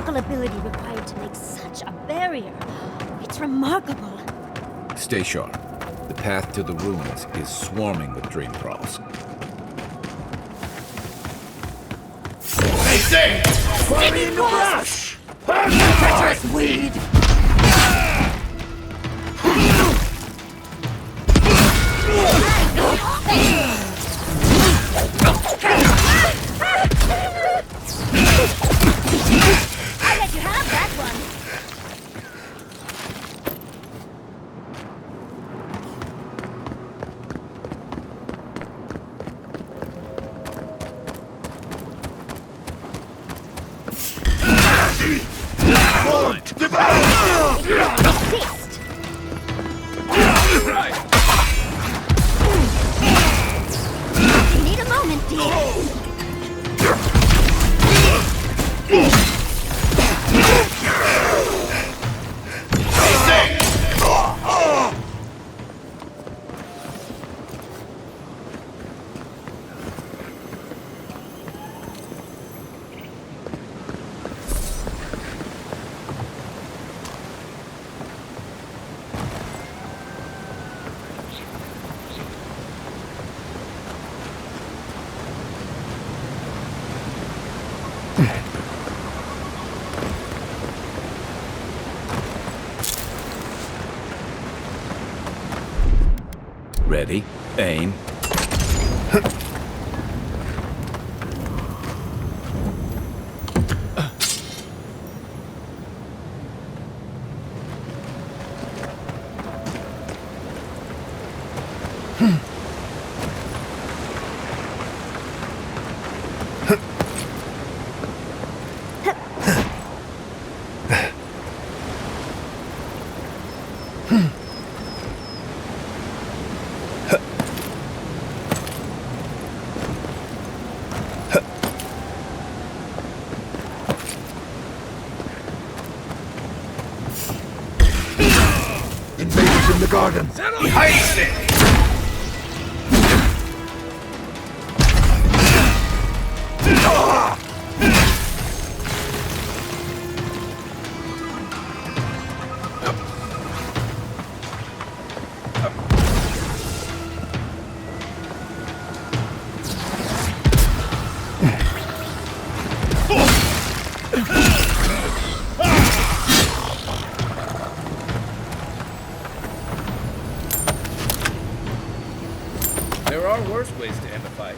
Ability required to make such a barrier. It's remarkable. Stay sharp. The path to the ruins is swarming with dream thralls. They say, "Worry in the brush!" Treacherous weed! Ready, aim. In the garden. Heist it! There are worse ways to end a fight.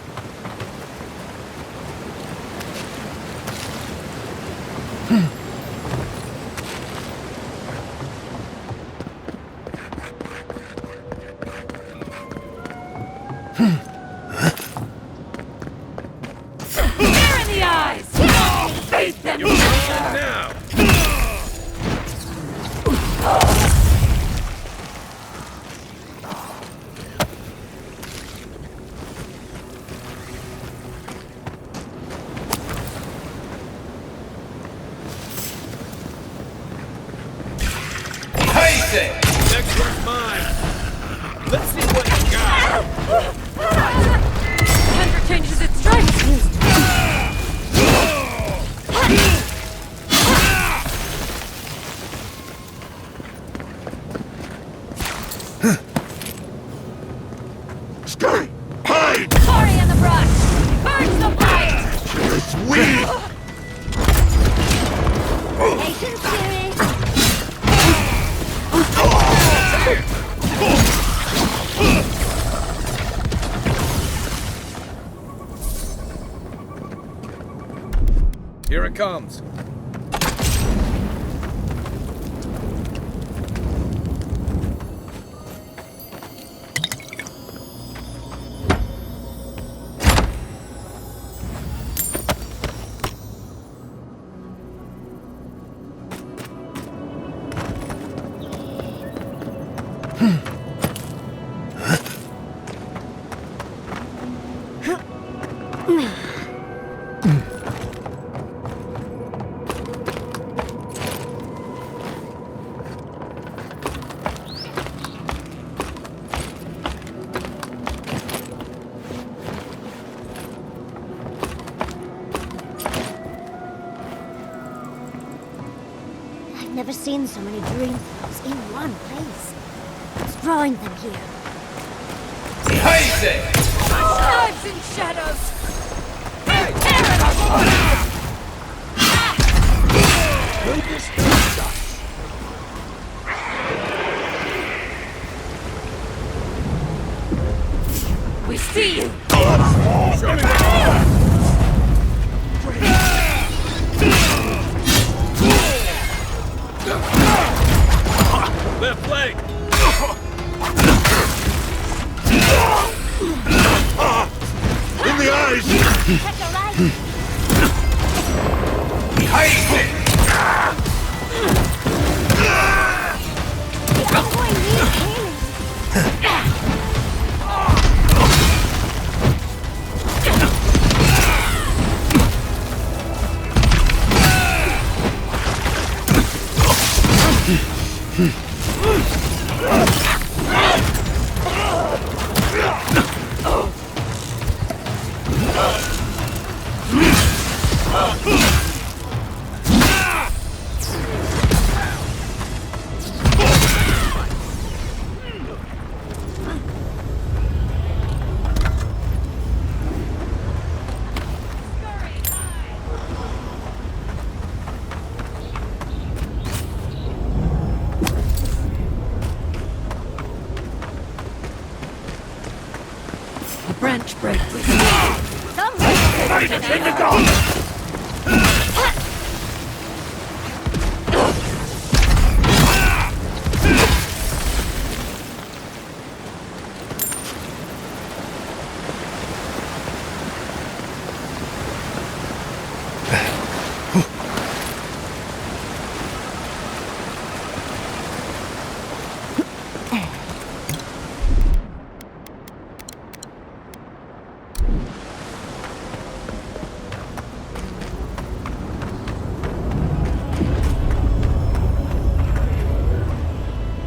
Stare in the eyes! Face them! You're wrong now! Next one's mine. Let's see what you got. Hunter changes its stripes. Scurry! Hide! Sorry in the brush. Burns the fight. It's weed! Patience, Fury. Here it comes. I've never seen so many dream things in one place. It's drawing them here. Knives and shadows! We see you! Show me what left leg! In the eyes! Check your right. The boy needs healing. Branch break with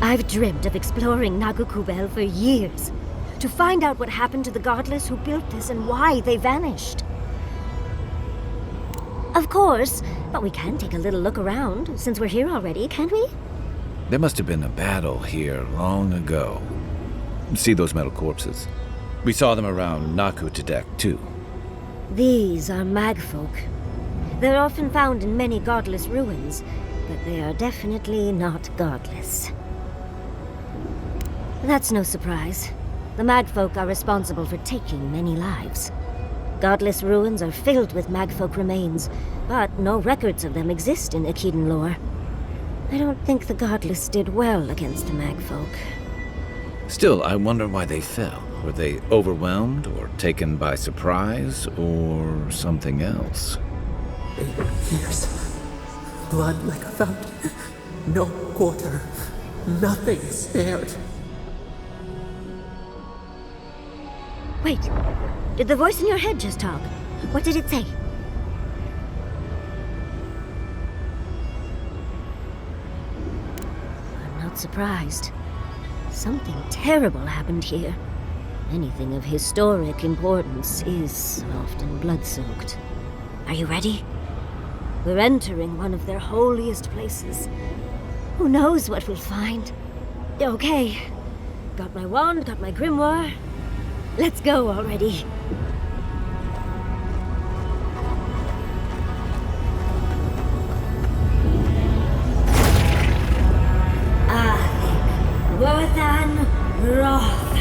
I've dreamt of exploring Nagukubel for years, to find out what happened to the godless who built this and why they vanished. Of course, but we can take a little look around, since we're here already, can't we? There must have been a battle here long ago. See those metal corpses? We saw them around Nakutadek, too. These are magfolk. They're often found in many godless ruins, but they are definitely not godless. That's no surprise. The magfolk are responsible for taking many lives. Godless ruins are filled with magfolk remains, but no records of them exist in Akhidan lore. I don't think the godless did well against the magfolk. Still, I wonder why they fell. Were they overwhelmed, or taken by surprise, or something else? 8 years. Blood like a fountain. No quarter. Nothing spared. Wait, did the voice in your head just talk? What did it say? I'm not surprised. Something terrible happened here. Anything of historic importance is often blood-soaked. Are you ready? We're entering one of their holiest places. Who knows what we'll find? Okay. Got my wand, got my grimoire. Let's go already. Worthan Roth.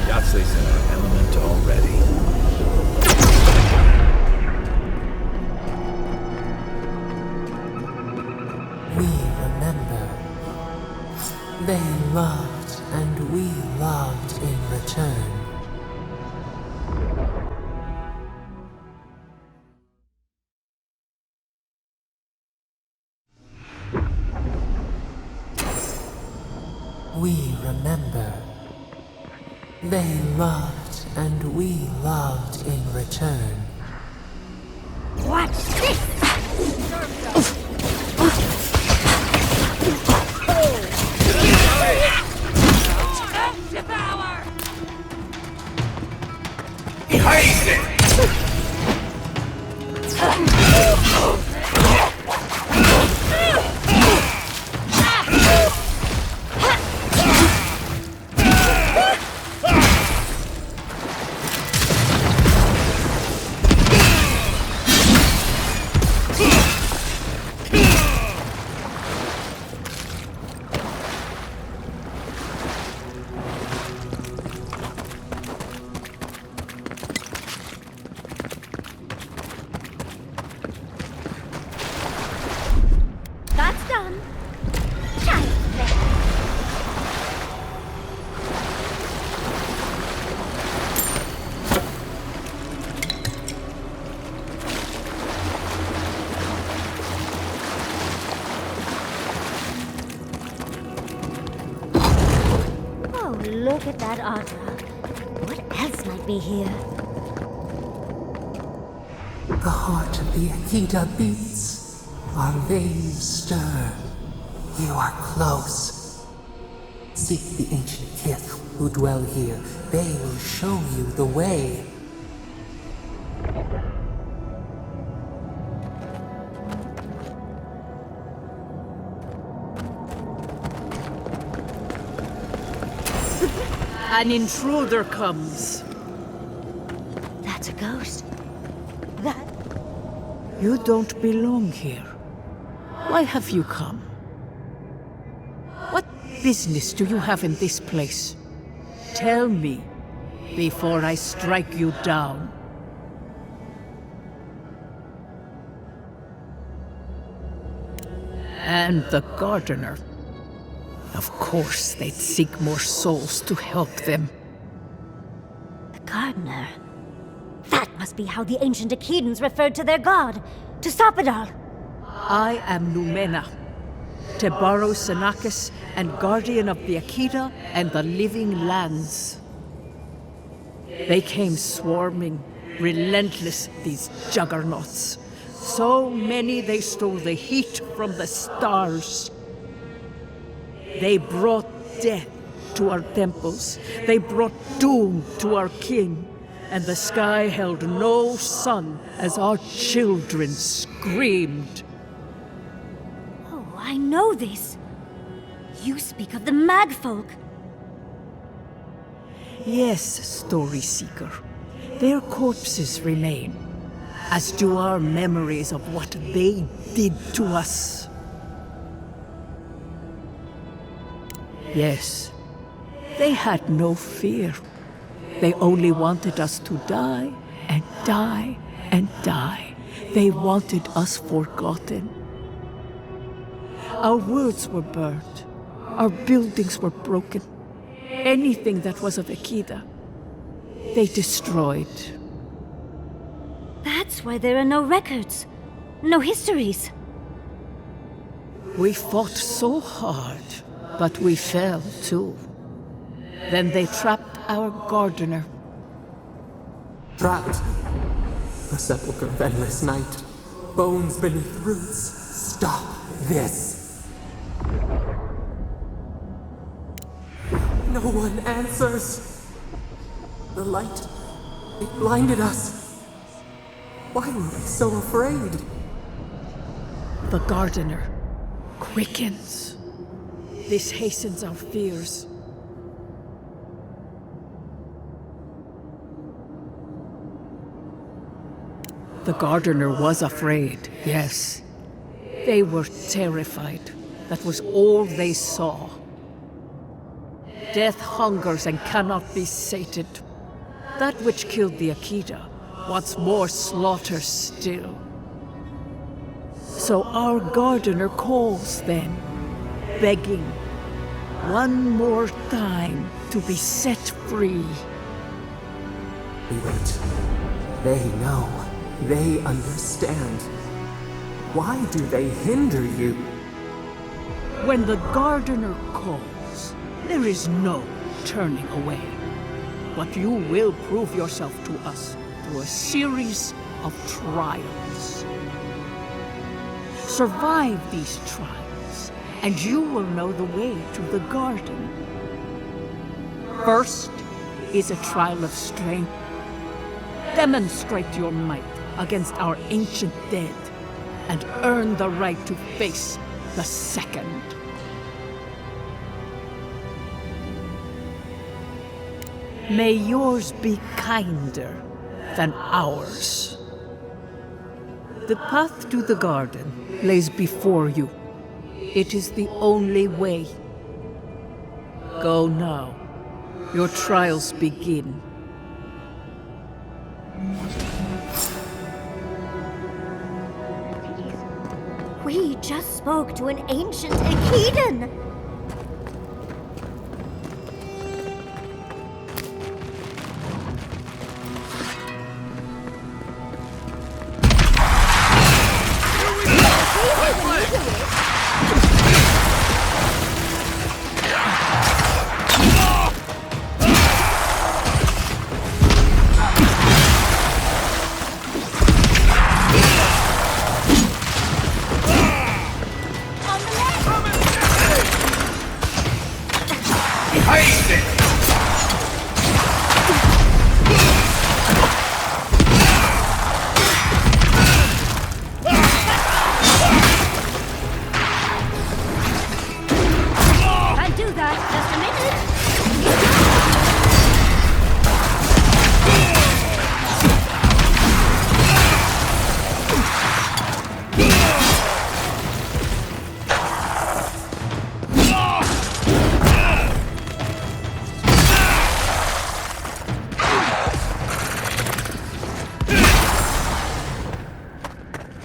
Yahtze's in our element already. We remember. They loved, and we loved in return. We remember. They loved, and we loved in return. Watch this! Devour! look at that opera. What else might be here? The heart of the Akita beats. Our veins stir. You are close. Seek the ancient kith who dwell here. They will show you the way. An intruder comes. That's a ghost. You don't belong here. Why have you come? What business do you have in this place? Tell me, before I strike you down. And the gardener. Of course they'd seek more souls to help them. The gardener. That must be how the ancient Akidans referred to their god. To stop it all. I am Numena, Tebaro Senakis, and guardian of the Akita and the living lands. They came swarming, relentless, these juggernauts. So many they stole the heat from the stars. They brought death to our temples. They brought doom to our king. And the sky held no sun as our children screamed. Oh, I know this. You speak of the Magfolk. Yes, Story Seeker. Their corpses remain, as do our memories of what they did to us. Yes, they had no fear. They only wanted us to die and die and die. They wanted us forgotten. Our words were burned. Our buildings were broken. Anything that was of Akita, they destroyed. That's why there are no records. No histories. We fought so hard, but we fell too. Then they trapped our gardener. Trapped. The sepulchre of endless night. Bones beneath roots. Stop this. No one answers. The light, it blinded us. Why were we so afraid? The gardener quickens. This hastens our fears. The gardener was afraid, yes. They were terrified. That was all they saw. Death hungers and cannot be sated. That which killed the Akita wants more slaughter still. So our gardener calls then, begging one more time to be set free. We wait. They know. They understand. Why do they hinder you? When the gardener calls, there is no turning away. But you will prove yourself to us through a series of trials. Survive these trials, and you will know the way to the garden. First is a trial of strength. Demonstrate your might against our ancient dead, and earn the right to face the second. May yours be kinder than ours. The path to the garden lays before you. It is the only way. Go now. Your trials begin. We just spoke to an ancient Akidan!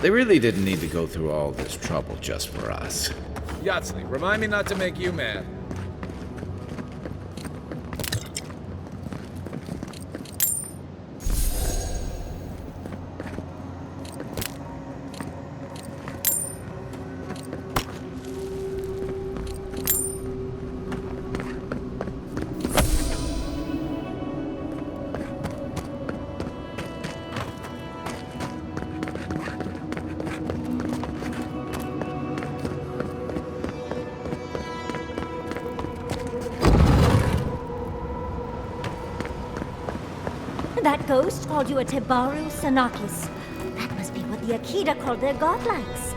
They really didn't need to go through all this trouble just for us. Yatsley, remind me not to make you mad. That ghost called you a Tebaru Sanakis. That must be what the Akita called their godlikes.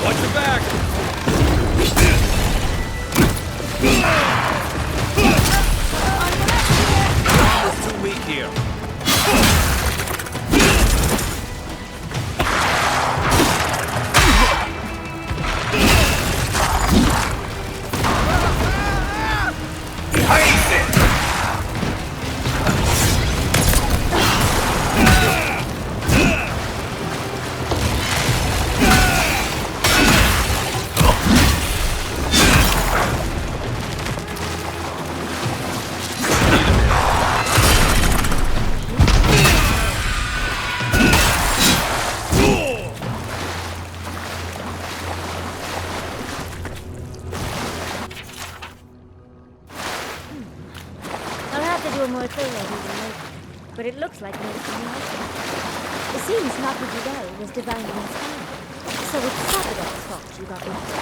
Watch your back! It's too weak here. But it looks like medicine also. It seems Nakajidai was divinely inspired. So it's Sabado's fault you got lost.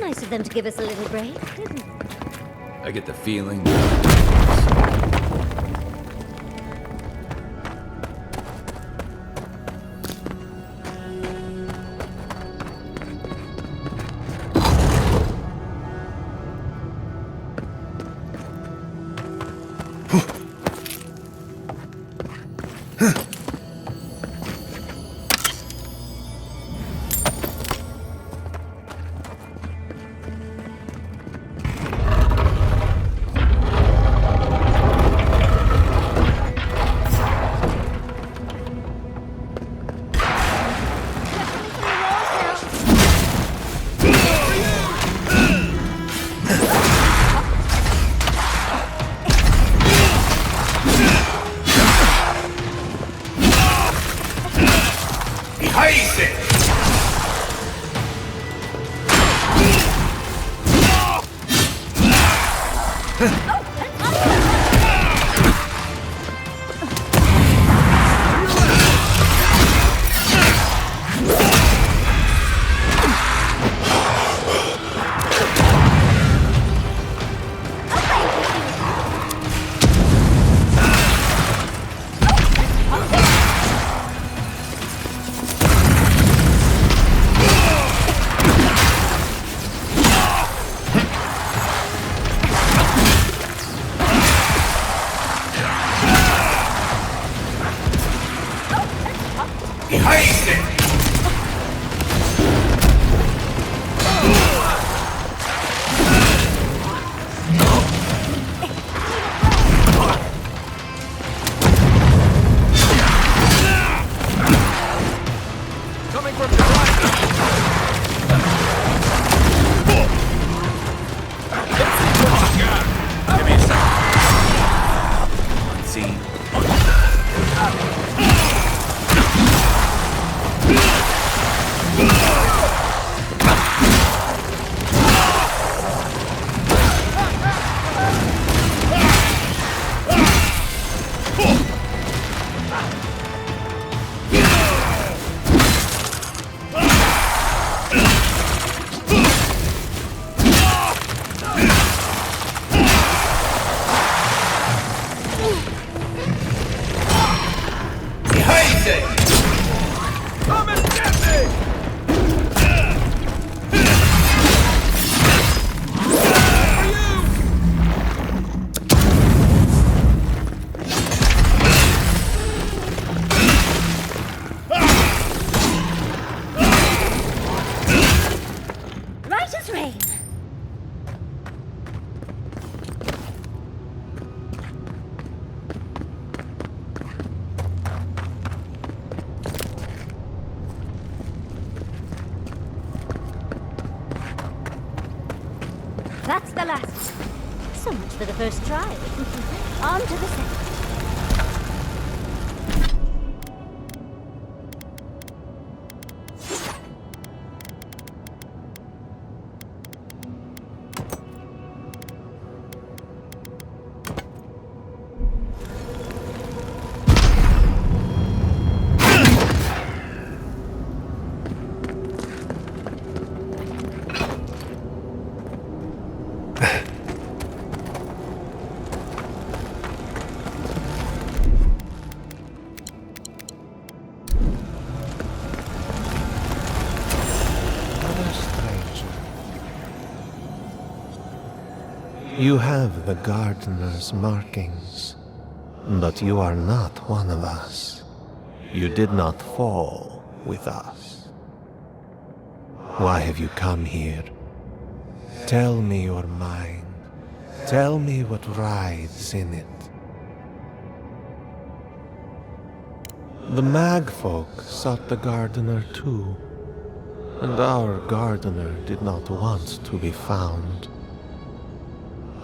Nice of them to give us a little break, didn't it? I get the feeling. That's the last. So much for the first try. On to the second. You have the gardener's markings, but you are not one of us. You did not fall with us. Why have you come here? Tell me your mind. Tell me what rides in it. The Magfolk sought the gardener too, and our gardener did not want to be found.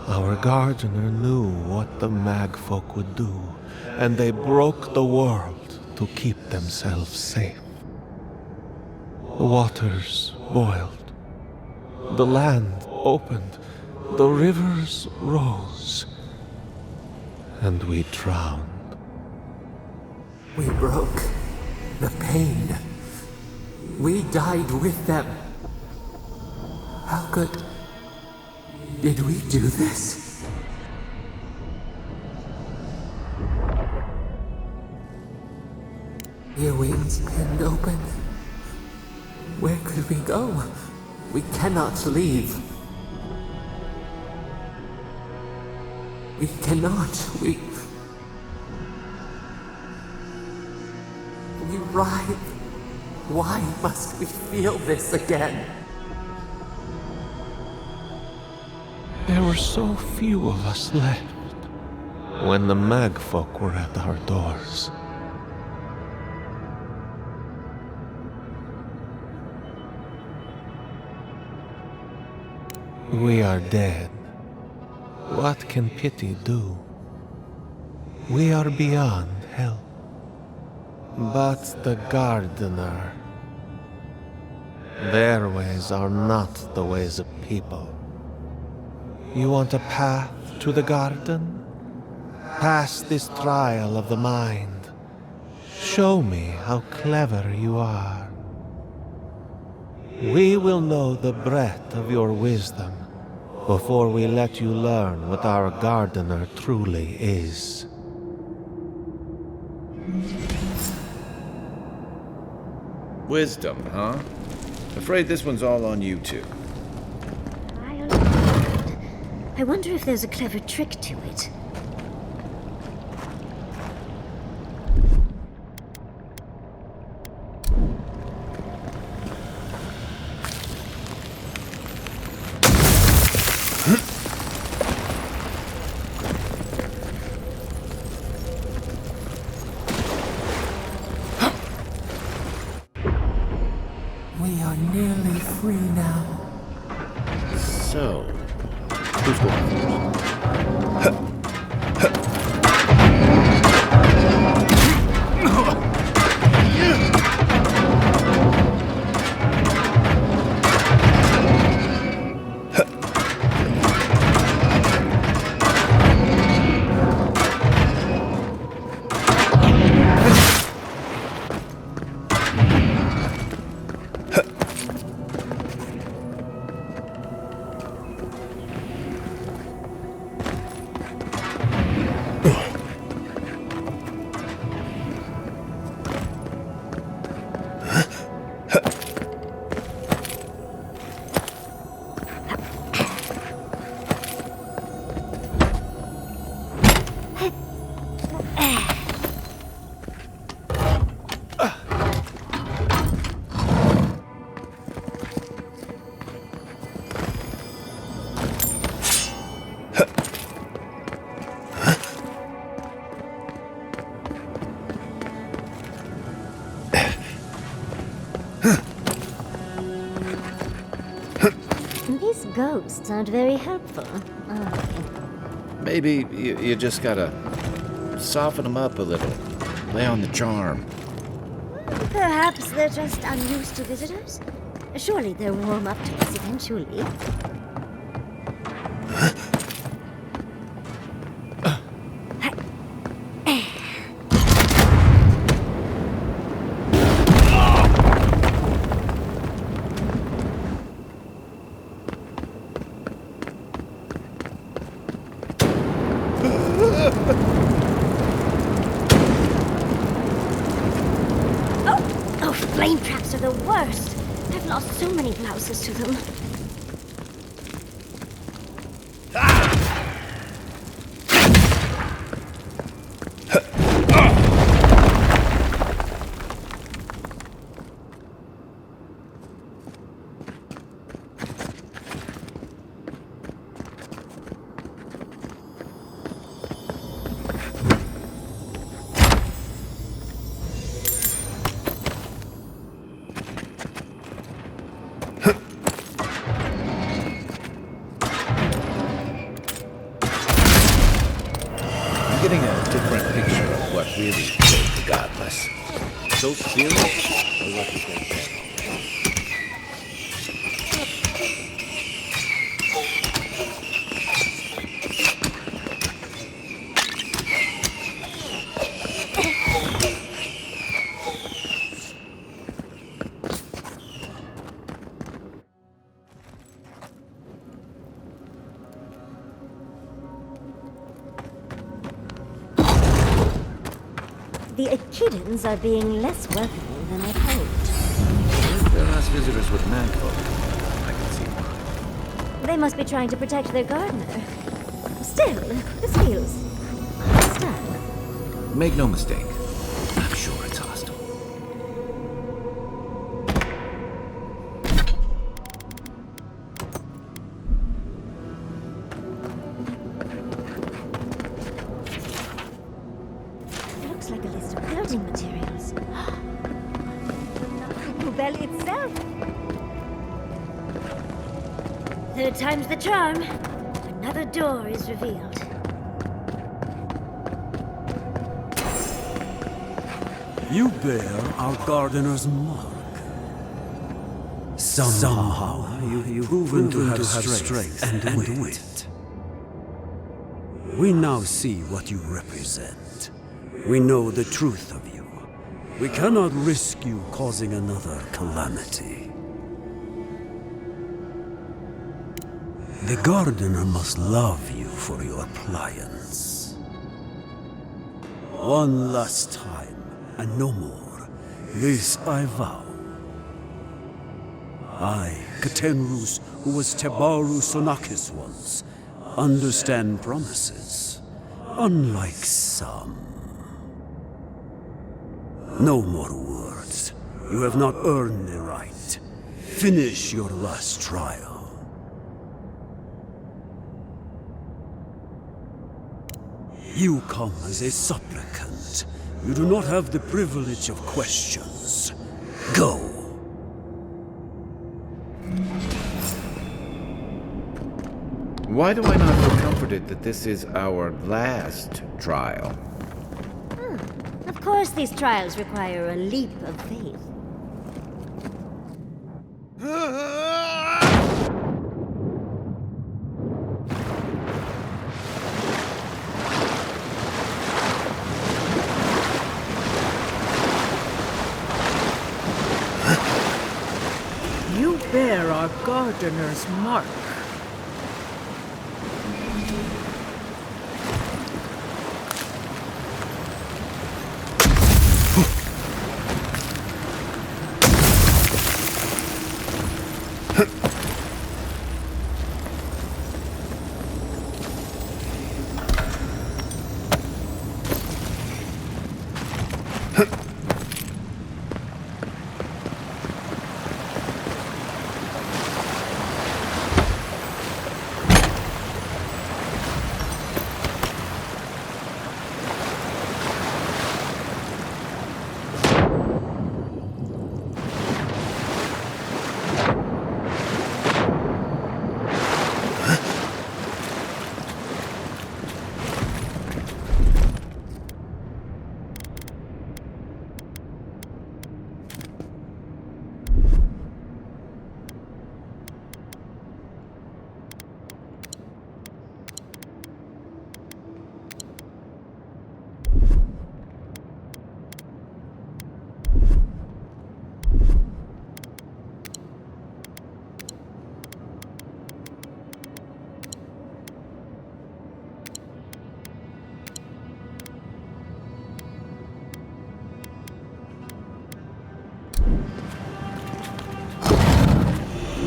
Our gardener knew what the Magfolk would do, and they broke the world to keep themselves safe. The waters boiled, the land opened, the rivers rose, and we drowned. We broke the pain. We died with them. How could... did we do this? Your wings pinned open. Where could we go? We cannot leave. We cannot. We writhe. Why must we feel this again? There were so few of us left when the Magfolk were at our doors. We are dead. What can pity do? We are beyond help. but the gardener. Their ways are not the ways of people. You want a path to the garden? Pass this trial of the mind. Show me how clever you are. We will know the breadth of your wisdom before we let you learn what our gardener truly is. Wisdom, huh? Afraid this one's all on you two. I wonder if there's a clever trick to it. We are nearly free now. So, who's going first? These ghosts aren't very helpful, are they? Maybe you just gotta soften them up a little. Play on the charm. Perhaps they're just unused to visitors? Surely they'll warm up to us eventually. Oh, flame traps are the worst. I've lost so many blouses to them. Getting a different picture of what really killed the godless. So serious, or what did they say? The Echidans are being less welcoming than I'd hoped. If they're last visitors with manfolk, I can see why. They must be trying to protect their gardener. Still, this feels hostile. Make no mistake, I'm sure it's hostile. Looks like a list of building materials. The bell itself. Third time's the charm. Another door is revealed. You bear our gardener's mark. Somehow you've proven to have strength and wit. We now see what you represent. We know the truth of you. We cannot risk you causing another calamity. The gardener must love you for your pliance. One last time, and no more. This I vow. I, Katenrus, who was Tebaru Sonakis once, understand promises, unlike some. No more words. You have not earned the right. Finish your last trial. You come as a supplicant. You do not have the privilege of questions. Go. Why do I not feel comforted that this is our last trial? Of course these trials require a leap of faith. You bear our gardener's mark.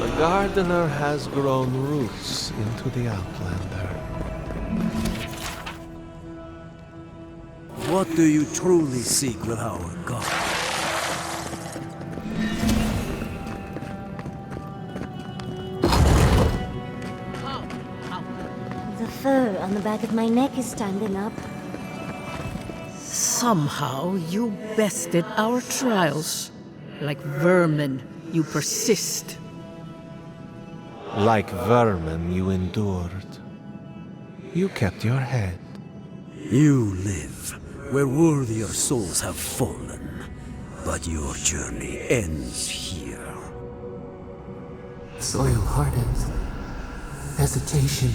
The gardener has grown roots into the Outlander. What do you truly seek with our God? The fur on the back of my neck is standing up. Somehow you bested our trials. Like vermin, you persist. Like vermin, you endured. You kept your head. You live where worthier souls have fallen, but your journey ends here. Soil hardens. Hesitation.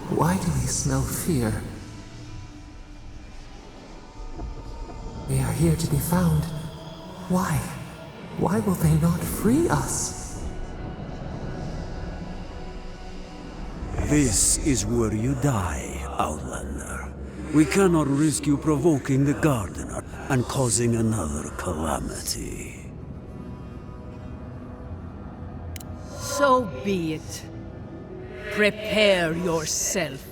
Why do we smell fear? They are here to be found. Why? Why will they not free us? This is where you die, Outlander. We cannot risk you provoking the Gardener and causing another calamity. So be it. Prepare yourself.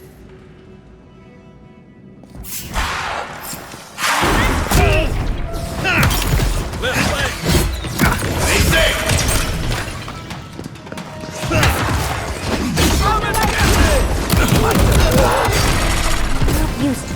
Left leg! Stay safe! Used to.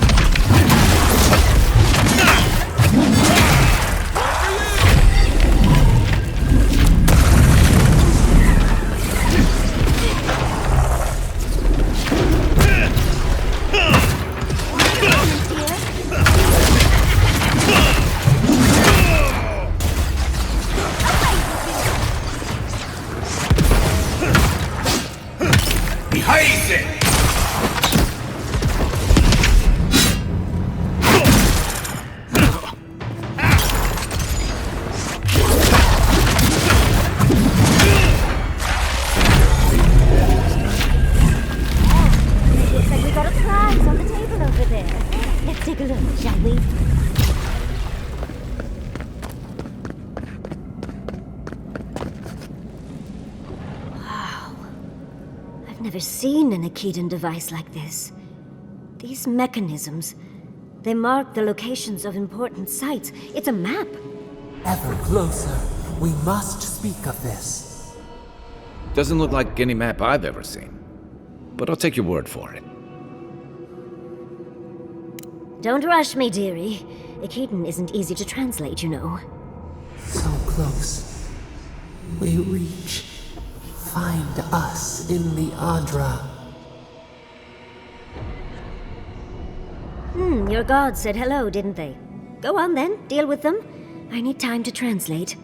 never seen an Akedan device like this. These mechanisms, they mark the locations of important sites. It's a map. Ever closer. We must speak of this. Doesn't look like any map I've ever seen. But I'll take your word for it. Don't rush me, dearie. Akedan isn't easy to translate, you know. So close. We reach. Find us in the Adra. Your gods said hello, didn't they? Go on then, deal with them. I need time to translate.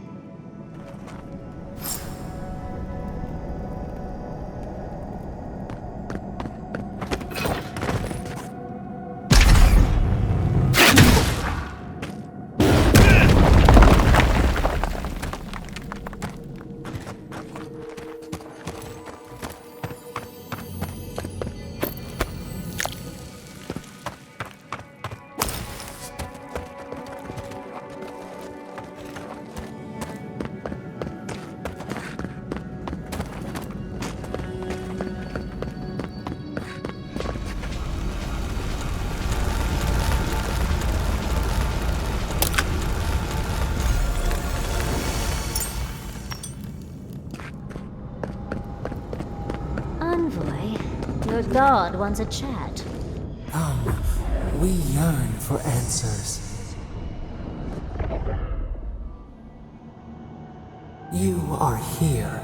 Your god wants a chat. Come, we yearn for answers. You are here.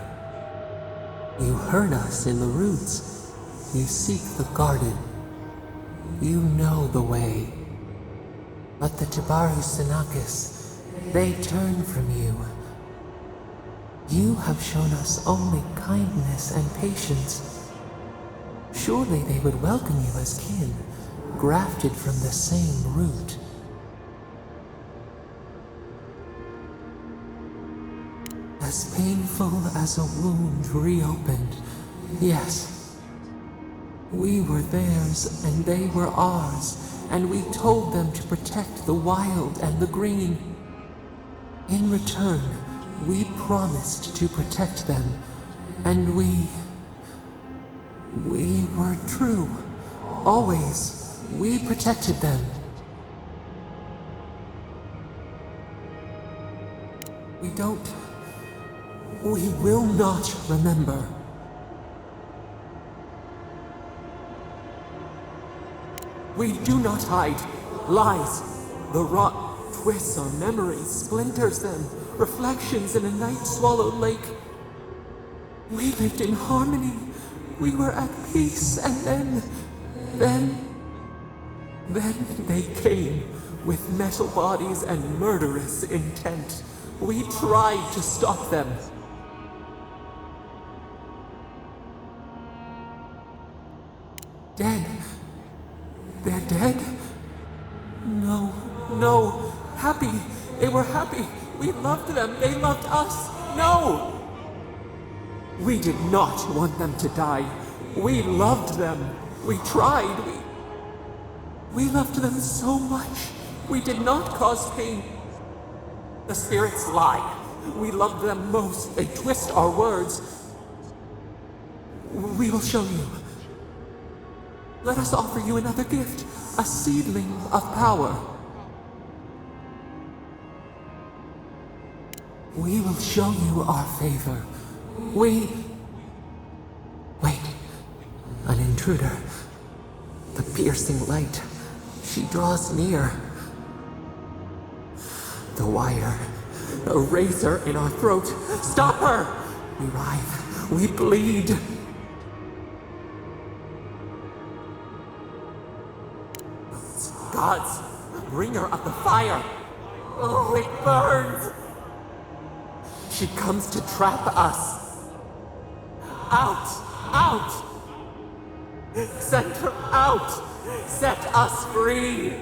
You heard us in the roots. You seek the garden. You know the way. But the Jabaru Sinakis, they turn from you. You have shown us only kindness and patience. Surely they would welcome you as kin, grafted from the same root. As painful as a wound reopened, yes. We were theirs and they were ours, and we told them to protect the wild and the green. In return, we promised to protect them, and we were true. Always. We protected them. We will not remember. We do not hide. Lies. The rot twists our memories, splinters them, reflections in a night-swallowed lake. We lived in harmony. We were at peace, and then they came with metal bodies and murderous intent. We tried to stop them. Dead. They're dead? No. Happy. They were happy. We loved them. They loved us. No! We did not want them to die. We loved them. We tried. We loved them so much. We did not cause pain. The spirits lie. We loved them most. They twist our words. We will show you. Let us offer you another gift. A seedling of power. We will show you our favor. Wait. An intruder. The piercing light. She draws near. The wire. A razor in our throat. Stop her! We writhe. We bleed. Gods, bringer of the fire. Oh, it burns. She comes to trap us. Out! Send her out! Set us free!